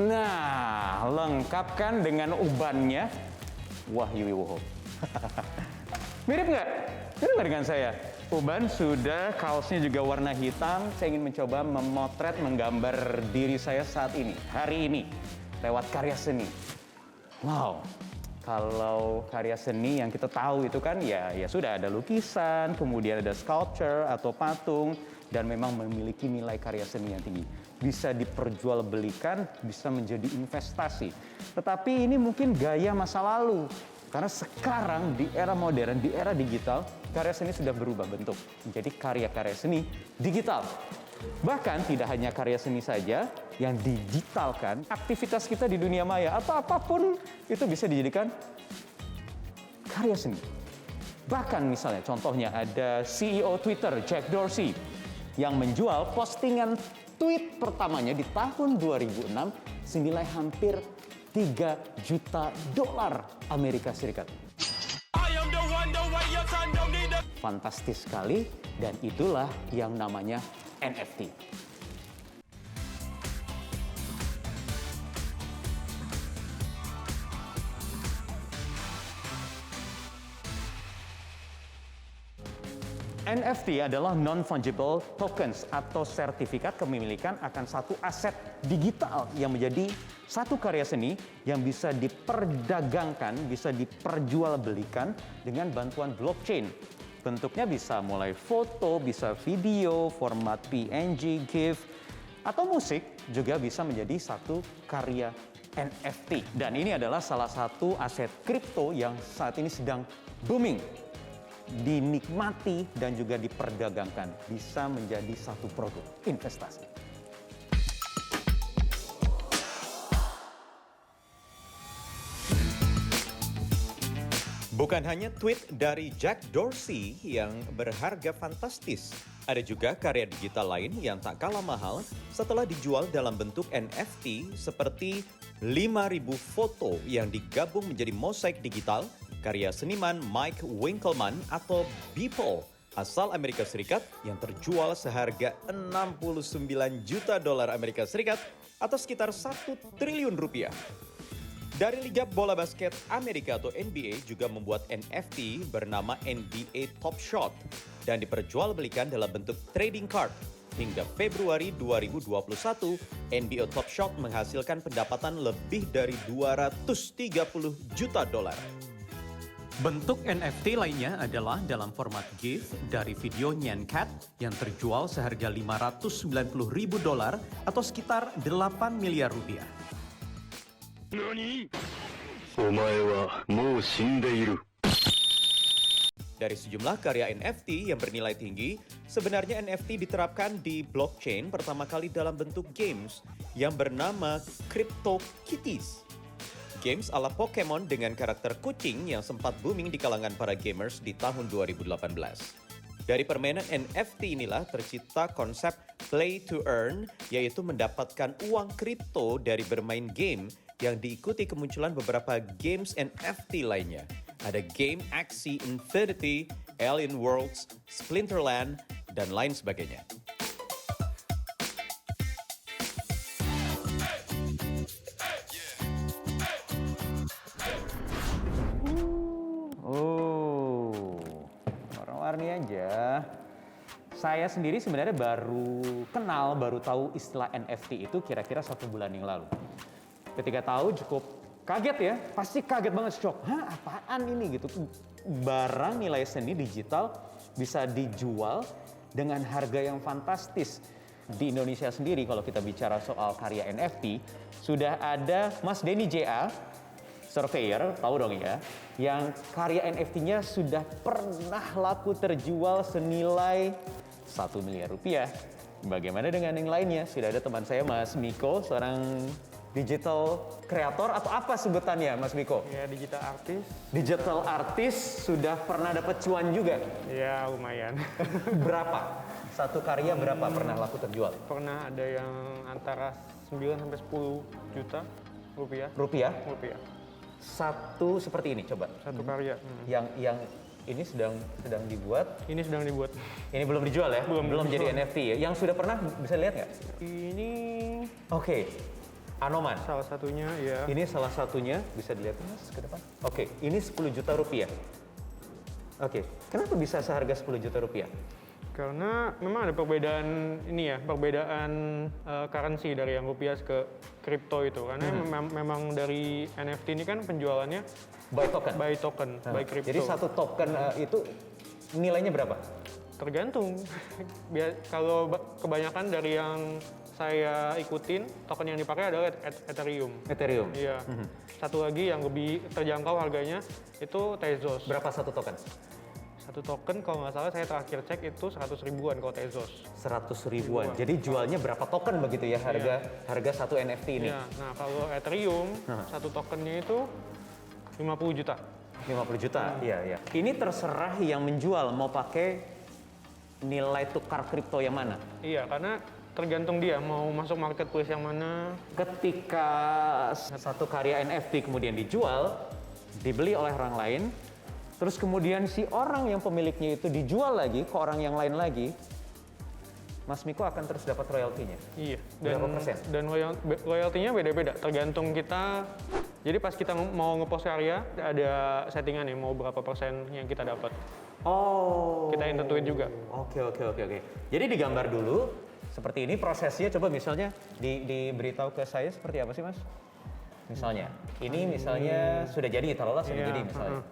Nah, lengkap kan dengan ubannya Wahyu Wiwoho. Mirip nggak? Mirip nggak dengan saya? Uban sudah, kaosnya juga warna hitam. Saya ingin mencoba memotret, menggambar diri saya saat ini, hari ini, lewat karya seni. Wow, kalau karya seni yang kita tahu itu kan ya sudah ada lukisan, kemudian ada sculpture atau patung, dan memang memiliki nilai karya seni yang tinggi. Bisa diperjualbelikan, bisa menjadi investasi. Tetapi ini mungkin gaya masa lalu. Karena sekarang di era modern, di era digital, karya seni sudah berubah bentuk menjadi karya-karya seni digital. Bahkan tidak hanya karya seni saja yang digitalkan, aktivitas kita di dunia maya atau apapun itu bisa dijadikan karya seni. Bahkan misalnya contohnya ada CEO Twitter Jack Dorsey yang menjual postingan tweet pertamanya di tahun 2006 senilai hampir 3 juta dolar Amerika Serikat. Fantastis sekali, dan itulah yang namanya NFT. NFT adalah non-fungible tokens atau sertifikat kepemilikan akan satu aset digital yang menjadi satu karya seni yang bisa diperdagangkan, bisa diperjualbelikan dengan bantuan blockchain. Bentuknya bisa mulai foto, bisa video, format PNG, GIF, atau musik juga bisa menjadi satu karya NFT. Dan ini adalah salah satu aset kripto yang saat ini sedang booming, dinikmati dan juga diperdagangkan, bisa menjadi satu produk investasi. Bukan hanya tweet dari Jack Dorsey yang berharga fantastis, ada juga karya digital lain yang tak kalah mahal setelah dijual dalam bentuk NFT seperti 5.000 foto yang digabung menjadi mosaik digital karya seniman Mike Winkelmann atau Beeple asal Amerika Serikat yang terjual seharga 69 juta dolar Amerika Serikat atau sekitar 1 triliun rupiah. Dari Liga Bola Basket Amerika atau NBA juga membuat NFT bernama NBA Top Shot dan diperjualbelikan dalam bentuk trading card. Hingga Februari 2021, NBA Top Shot menghasilkan pendapatan lebih dari 230 juta dolar. Bentuk NFT lainnya adalah dalam format GIF dari video Nyan Cat yang terjual seharga 590 ribu dolar atau sekitar 8 miliar rupiah. Dari sejumlah karya NFT yang bernilai tinggi, sebenarnya NFT diterapkan di blockchain pertama kali dalam bentuk games yang bernama CryptoKitties. Games ala Pokemon dengan karakter kucing yang sempat booming di kalangan para gamers di tahun 2018. Dari permainan NFT inilah tercipta konsep play to earn, yaitu mendapatkan uang kripto dari bermain game yang diikuti kemunculan beberapa games NFT lainnya. Ada game Axie Infinity, Alien Worlds, Splinterland, dan lain sebagainya. Warna-warni aja. Saya sendiri sebenarnya baru tahu istilah NFT itu kira-kira 1 bulan yang lalu. Ketika tahu cukup kaget ya, pasti kaget banget, shock. Hah, apaan ini gitu? Barang nilai seni digital bisa dijual dengan harga yang fantastis. Di Indonesia sendiri kalau kita bicara soal karya NFT, sudah ada Mas Denny JA, surveyor, tahu dong ya, yang karya NFT-nya sudah pernah laku terjual senilai 1 miliar rupiah. Bagaimana dengan yang lainnya? Sudah ada teman saya Mas Miko, seorang digital kreator atau apa sebutannya Mas Miko? Ya, digital artis. Digital artis sudah pernah dapat cuan juga? Ya, lumayan. Berapa? Satu karya berapa pernah laku terjual? Pernah ada yang antara 9 sampai 10 juta rupiah. Rupiah? Rupiah. Satu seperti ini coba. Satu karya. Yang ini sedang dibuat. Ini sedang dibuat. Ini belum dijual ya? Belum. jadi NFT ya? Yang sudah pernah bisa lihat nggak? Ini Oke, Anoman. salah satunya ya. Ini salah satunya, bisa dilihat Mas ke depan. Oke, ini 10 juta rupiah. Oke, kenapa bisa seharga 10 juta rupiah? Karena memang ada perbedaan ini ya, perbedaan currency dari yang rupiah ke kripto itu. Karena memang dari NFT ini kan penjualannya By token? by kripto. Jadi satu token itu nilainya berapa? Tergantung. Kalau kebanyakan dari yang saya ikutin, token yang dipakai adalah Ethereum. Ethereum? Iya. Satu lagi yang lebih terjangkau harganya itu Tezos. Berapa satu token? Satu token kalau nggak salah saya terakhir cek itu 100 ribuan kalau Tezos. 100 ribuan. Jadi jualnya berapa token begitu ya harga satu NFT ini? Iya. Nah kalau Ethereum, satu tokennya itu 50 juta. 50 juta? Iya. Ini terserah yang menjual mau pakai nilai tukar kripto yang mana? Iya, karena tergantung dia mau masuk marketplace yang mana. Ketika satu karya NFT kemudian dijual, dibeli oleh orang lain, terus kemudian si orang yang pemiliknya itu dijual lagi ke orang yang lain lagi, Mas Miko akan terus dapat royaltinya. Iya. Berapa persen? Dan royaltinya beda-beda, tergantung kita. Jadi pas kita mau ngepost karya, ada settingan ya mau berapa persen yang kita dapat. Oh. Kita yang tentuin juga. Oke. Jadi digambar dulu seperti ini prosesnya. Coba misalnya diberitahu ke saya seperti apa sih Mas? Misalnya, ini misalnya sudah jadi, taruhlah sudah Iya, jadi misalnya.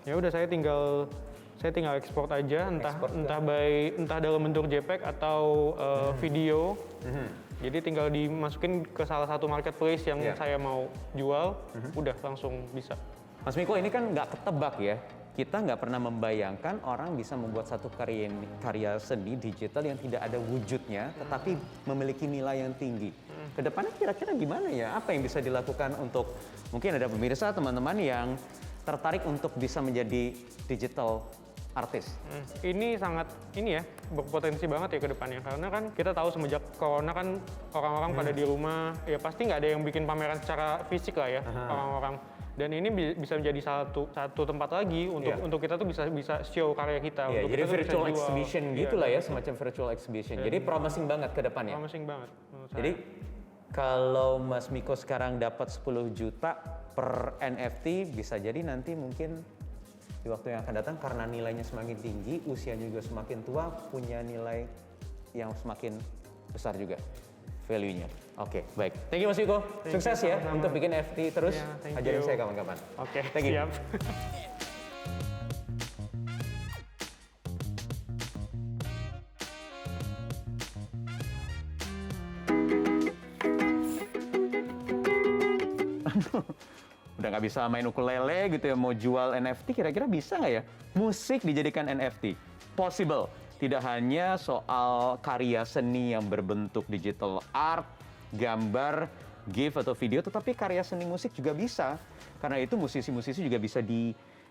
Ya udah saya tinggal ekspor aja, entah dalam bentuk JPEG atau video. Jadi tinggal dimasukin ke salah satu marketplace yang saya mau jual, udah langsung bisa. Mas Miko, ini kan nggak ketebak ya. Kita nggak pernah membayangkan orang bisa membuat satu karya seni digital yang tidak ada wujudnya, tetapi memiliki nilai yang tinggi. Kedepannya kira-kira gimana ya? Apa yang bisa dilakukan untuk mungkin ada pemirsa, teman-teman yang tertarik untuk bisa menjadi digital artis? Ini sangat berpotensi banget ya ke depannya, karena kan kita tahu semenjak corona kan orang-orang pada di rumah, ya pasti nggak ada yang bikin pameran secara fisik lah ya orang-orang. Dan ini bisa menjadi satu tempat lagi untuk kita tuh bisa show karya kita. Yeah, untuk jadi kita tuh bisa virtual jual. exhibition gitulah ya, semacam virtual exhibition. Jadi promising banget ke depannya. Promising banget menurut saya. Jadi kalau Mas Miko sekarang dapat 10 juta per NFT, bisa jadi nanti mungkin di waktu yang akan datang karena nilainya semakin tinggi, usianya juga semakin tua, punya nilai yang semakin besar juga value-nya. Oke, baik. Thank you Mas Miko. Sukses ya sama-sama. untuk bikin NFT terus. Ya, thank Ajarin you. saya kapan-kapan. Oke, Thank you. siap. Udah nggak bisa main ukulele gitu ya, mau jual NFT, kira-kira bisa nggak ya musik dijadikan NFT? Possible. Tidak hanya soal karya seni yang berbentuk digital art, gambar, GIF atau video, tetapi karya seni musik juga bisa. Karena itu musisi-musisi juga bisa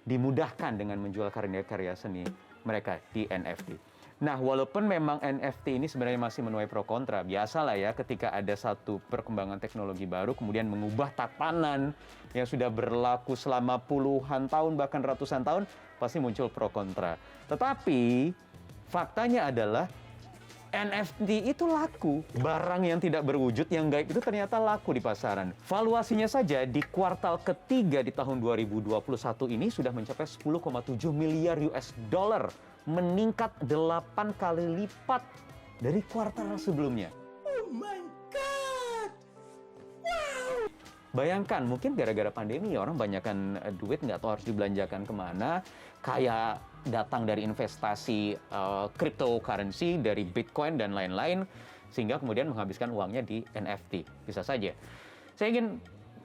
dimudahkan dengan menjual karya-karya seni mereka di NFT. Nah, walaupun memang NFT ini sebenarnya masih menuai pro kontra, biasalah ya ketika ada satu perkembangan teknologi baru kemudian mengubah tatanan yang sudah berlaku selama puluhan tahun bahkan ratusan tahun, pasti muncul pro kontra. Tetapi faktanya adalah NFT itu laku. Barang yang tidak berwujud, yang gaib itu ternyata laku di pasaran. Valuasinya saja di kuartal ketiga di tahun 2021 ini sudah mencapai 10,7 miliar US dollar. Meningkat 8 kali lipat dari kuartal sebelumnya. Oh my God! Wow! Bayangkan, mungkin gara-gara pandemi orang banyakkan duit, nggak tahu harus dibelanjakan kemana. Kayak datang dari investasi cryptocurrency, dari Bitcoin dan lain-lain, sehingga kemudian menghabiskan uangnya di NFT. Bisa saja. Saya ingin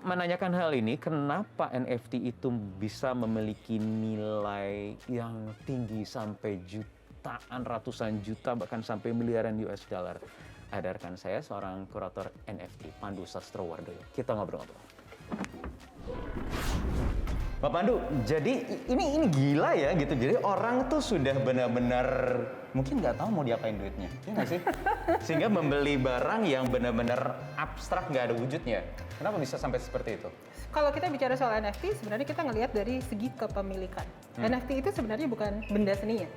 menanyakan hal ini, kenapa NFT itu bisa memiliki nilai yang tinggi sampai jutaan, ratusan juta, bahkan sampai miliaran US dollar. Ada rekan saya, seorang kurator NFT, Pandu Sastrowardoyo. Kita ngobrol-ngobrol. Pak Pandu, jadi ini gila ya gitu. Jadi orang tuh sudah benar-benar mungkin nggak tahu mau diapain duitnya, ya nggak sih? Sehingga membeli barang yang benar-benar abstrak, nggak ada wujudnya. Kenapa bisa sampai seperti itu? Kalau kita bicara soal NFT, sebenarnya kita ngelihat dari segi kepemilikan. NFT itu sebenarnya bukan benda seninya.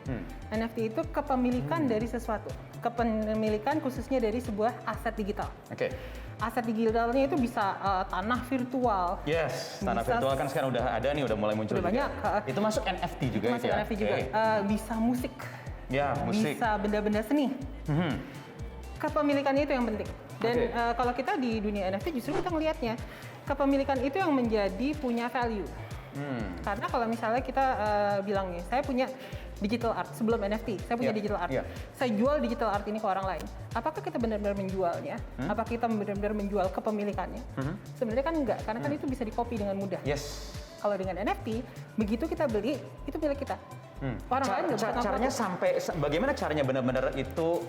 NFT itu kepemilikan dari sesuatu. Kepemilikan khususnya dari sebuah aset digital. Oke. Aset digitalnya itu bisa tanah virtual. Yes, tanah Bisa- virtual kan sekarang udah ada nih, udah mulai muncul Udah juga. banyak, Itu masuk NFT juga Masuk itu ya? NFT juga. Oke. Bisa musik, Ya, musik. bisa benda-benda seni. Mhm. Kepemilikannya itu yang penting. Dan Oke. kalau kita di dunia NFT justru kita ngelihatnya kepemilikan itu yang menjadi punya value. Karena kalau misalnya kita bilang nih, saya punya digital art sebelum NFT, saya punya Iya, digital art. iya. Saya jual digital art ini ke orang lain. Apakah kita benar-benar menjualnya? Apakah kita benar-benar menjual kepemilikannya? Sebenarnya kan enggak, karena kan itu bisa dikopi dengan mudah. Yes. Kalau dengan NFT, begitu kita beli, itu milik kita. Orang lain nggak bisa Caranya ngambil. bagaimana caranya benar-benar itu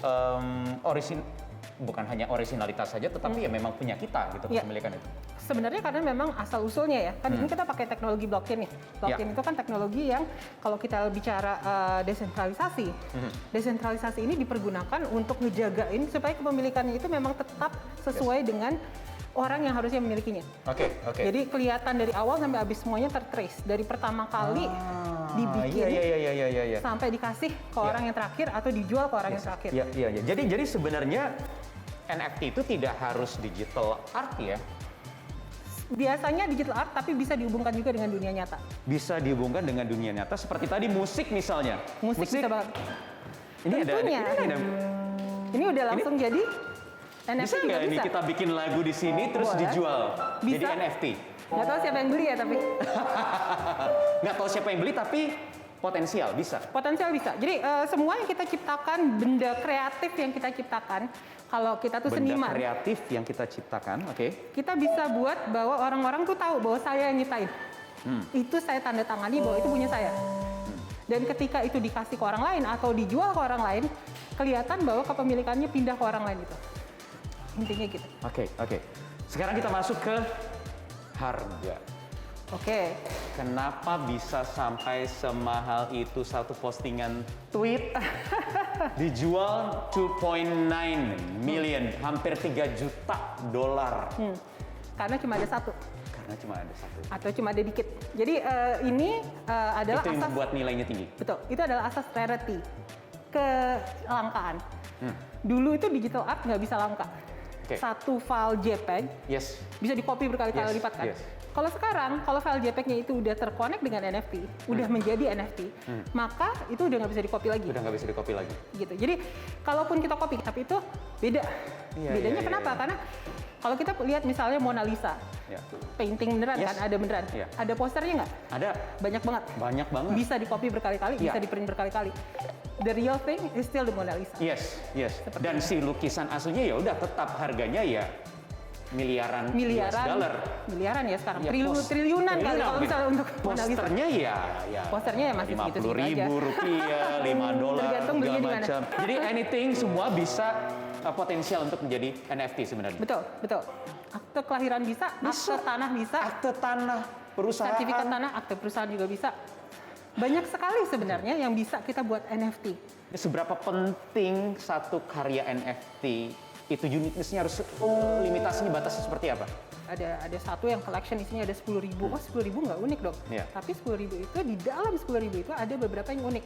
bukan hanya originalitas saja, tetapi ya memang punya kita gitu Iya. kepemilikan itu. Sebenarnya karena memang asal usulnya ya, kan ini kita pakai teknologi blockchain nih. Blockchain itu kan teknologi yang kalau kita bicara desentralisasi, desentralisasi ini dipergunakan untuk ngejagain supaya kepemilikannya itu memang tetap sesuai dengan orang yang harusnya memilikinya. Oke, oke. Jadi kelihatan dari awal sampai habis semuanya tertrace dari pertama kali dibikin Iya. sampai dikasih ke orang yang terakhir atau dijual ke orang yang terakhir. Iya. Jadi sebenarnya NFT itu tidak harus digital art ya. Biasanya digital art tapi bisa dihubungkan juga dengan dunia nyata. Bisa dihubungkan dengan dunia nyata seperti tadi musik misalnya. Musik bisa banget. Ini ada Tentunya. Ini udah langsung jadi NFT bisa juga nggak ini bisa. kita bikin lagu di sini terus Boleh. dijual jadi Bisa. NFT? Nggak tahu siapa yang beli ya tapi Nggak tahu siapa yang beli tapi potensial bisa. potensial bisa. Jadi semua yang kita ciptakan, benda kreatif yang kita ciptakan, kalau kita tuh Benda seniman, kreatif yang kita ciptakan, oke. kita bisa buat bahwa orang-orang tuh tahu bahwa saya yang nyiptain. Itu saya tanda tangani bahwa itu punya saya. Dan ketika itu dikasih ke orang lain atau dijual ke orang lain, kelihatan bahwa kepemilikannya pindah ke orang lain itu. Intinya gitu. Oke. Sekarang kita masuk ke harga. Oke. Kenapa bisa sampai semahal itu satu postingan tweet dijual 2.9 million, hampir 3 juta dolar. Karena cuma ada satu Karena cuma ada satu. atau cuma ada dikit. Jadi ini adalah Itu yang asas membuat nilainya tinggi. betul. Itu adalah asas rarity, kelangkaan. Dulu itu digital art nggak bisa langka. Oke. Satu file JPEG Yes. bisa di-copy berkali-kali Yes, lipat kan. yes. Kalau sekarang, kalau file JPEG-nya itu udah terkonek dengan NFT, udah menjadi NFT, maka itu udah nggak bisa di-copy lagi. Udah nggak bisa di-copy lagi. Gitu. Jadi kalaupun kita copy, tapi itu beda. Iya, Bedanya iya, kenapa? iya. Karena kalau kita lihat misalnya Mona Lisa, Ya. painting beneran Yes. kan, ada beneran. Iya. Ada posternya nggak? Ada Banyak banget. banyak banget. Bisa di-copy berkali-kali, Iya. bisa di-print berkali-kali. The real thing is still the Mona Lisa. Yes. Seperti Dan itu. si lukisan aslinya ya udah tetap harganya ya miliaran US dollar. Miliaran ya sekarang. Ya, Triliunan kali triliunan kalau mungkin. misalnya untuk Mona Lisa. Posternya ya Posternya ya masih segitu-segitu aja. Rp50.000, $5, Tergantung segala belinya di mana. macam. Jadi anything semua bisa potensial untuk menjadi NFT sebenarnya. Betul, betul. Akte kelahiran bisa, akte tanah bisa, Akte tanah, perusahaan. sertifikat tanah, akte perusahaan juga bisa. Banyak sekali sebenarnya yang bisa kita buat NFT. Seberapa penting satu karya NFT itu uniqueness-nya harus limitasinya batasnya seperti apa? Ada satu yang collection isinya ada 10.000. Oh, 10.000 nggak unik dong. Iya. Tapi 10.000 itu di dalam 10.000 itu ada beberapa yang unik.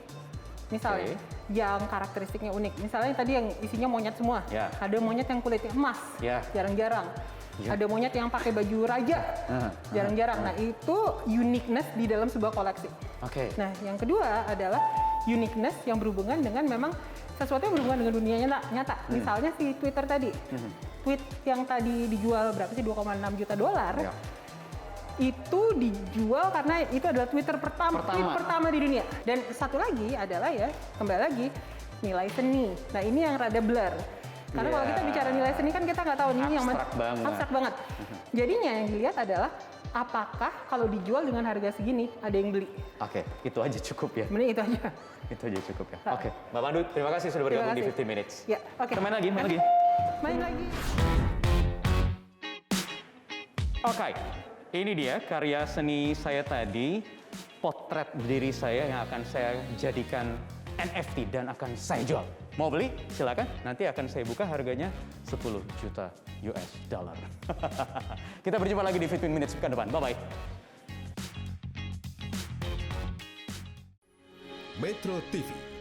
Misalnya yang karakteristiknya unik. Misalnya tadi yang isinya monyet semua. Ya. Ada monyet yang kulitnya emas. Ya. Jarang-jarang. Ya. Ada monyet yang pakai baju raja. Jarang-jarang. Nah, itu uniqueness di dalam sebuah koleksi. Oke. Nah, yang kedua adalah uniqueness yang berhubungan dengan memang sesuatu yang berhubungan dengan dunia nyata. Misalnya si Twitter tadi. Tweet yang tadi dijual berapa sih? 2,6 juta dolar. Ya. Itu dijual karena itu adalah Twitter Pertama. tweet pertama di dunia. Dan satu lagi adalah ya, kembali lagi, nilai seni. Nah, ini yang rada blur. Karena kalau Iya. kita bicara nilai seni kan kita nggak tahu ini yang Abstrak banget. abstrak banget. Jadinya yang dilihat adalah apakah kalau dijual dengan harga segini ada yang beli. Oke, itu aja cukup ya. Mending itu aja. Itu aja cukup ya. Oke, Mbak Pandu, terima kasih sudah bergabung di Terima kasih. 15 Minutes. Ya, oke. Kita main lagi. Main lagi. Oke, ini dia karya seni saya tadi, potret diri saya yang akan saya jadikan NFT dan akan saya jual. Mau beli? Silakan. Nanti akan saya buka harganya 10 juta US dollar. Kita berjumpa lagi di Fit Minutes pekan depan. Bye-bye. Metro TV